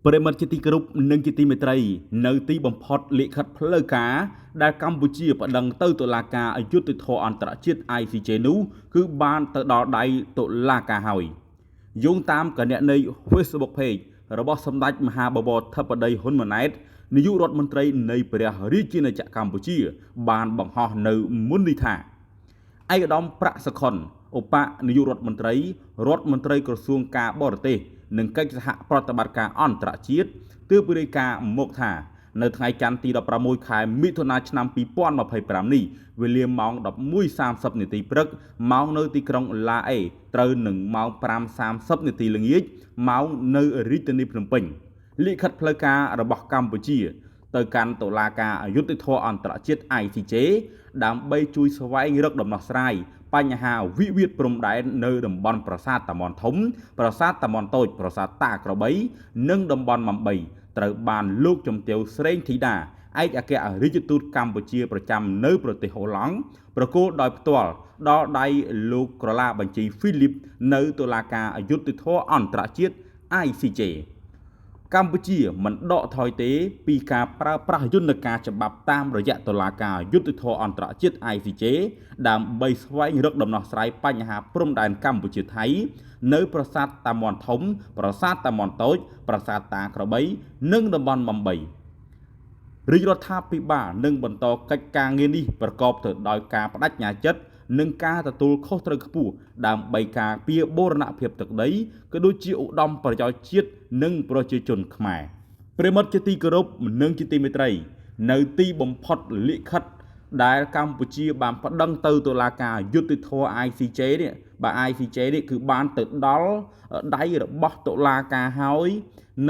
ប្រិមត្តជាទីគោរពនិងជាទីមេត្រីនៅទីបំផុតលិខិតផ្លូវការដែលកម្ពុជាប្តឹងទៅតុលាការអយុត្តិធម៌អន្តរជាតិ ICJ នោះគឺបានទៅដល់ដៃតុលាការហើយយោងតាមគណនី Facebook Page របស់សម្ដេចមហាបវរធិបតីហ៊ុនម៉ាណែតនាយករដ្ឋមន្ត្រីនៃព្រះរាជាណាចក្រកម្ពុជាបានបង្ហោះនៅមុននេះថាឯកឧត្តមប្រាក់សុខុនឧបនាយករដ្ឋមន្ត្រីក្រសួងការបរទេសនិងកិច្ចសហប្រតិបត្តិការអន្តរជាតិទើបរាយការណ៍មកថានៅថ្ងៃច័ន្ទទី16ខែមិថុនាឆ្នាំ2025នេះវេលាម៉ោង 11:30 នាទីព្រឹកម៉ោងនៅទីក្រុងឡាអេត្រូវនឹងម៉ោង 5:30 នាទីល្ងាចម៉ោងនៅរាជធានីភ្នំពេញលិខិតផ្លូវការរបស់កម្ពុជាទៅកាន់តុលាការអយុត្តិធម៌អន្តរជាតិ ICJ ដើម្បីជួយស្វែងរកដំណោះស្រាយបញ្ហាវិវាទព្រំដែននៅតំបន់ប្រាសាទតាមាន់ធំប្រាសាទតាមាន់តូចប្រាសាទតាក្របីនិងតំបន់មំបីត្រូវបានលោកជំទាវស្រេងធីតាឯកអគ្គរដ្ឋទូតកម្ពុជាប្រចាំនៅប្រទេសហូឡង់ប្រគល់ដោយផ្ទាល់ដល់ដៃលោកក្រឡាបញ្ជីហ្វីលីបនៅតុលាការអយុត្តិធម៌អន្តរជាតិ ICJ កម្ពុជាមិនដកថយទេពីការប្រើប្រាស់យន្តការច្បាប់តាមរយៈតុលាការយុត្តិធម៌អន្តរជាតិ ICJ ដើម្បីស្វែងរកដំណោះស្រាយបញ្ហាព្រំដែនកម្ពុជាថៃនៅប្រាសាទតាមាន់ធំប្រាសាទតាមាន់តូចប្រាសាទតាក្របីនិងតំបន់មំបីរាជរដ្ឋាភិបាលនឹងបន្តកិច្ចការងារនេះប្រកបទៅដោយការបដិញ្ញាចិត្តនិងការទទួលខុសត្រូវខ្ពស់ដើម្បីការពារបូរណភាពទឹកដីក៏ដូចជាឧត្តមប្រយោជន៍ជាតិនិងប្រជាជនខ្មែរប្រិមត្តជាទីគោរពនិងជាទីមេត្រីនៅទីបំផុតលិខិតដែលកម្ពុជាបានប្តឹងទៅតុលាការយុត្តិធម៌ ICJ នេះបាទ ICJ នេះគឺបានទៅដល់ដៃរបស់តុលាការហើយ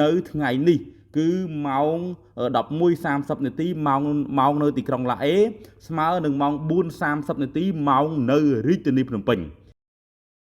នៅថ្ងៃនេះគឺម៉ោង 11:30 នាទីម៉ោងនៅទីក្រុងឡាអេស្មើនឹងម៉ោង 4:30 នាទីម៉ោងនៅរាជធានីភ្នំពេញ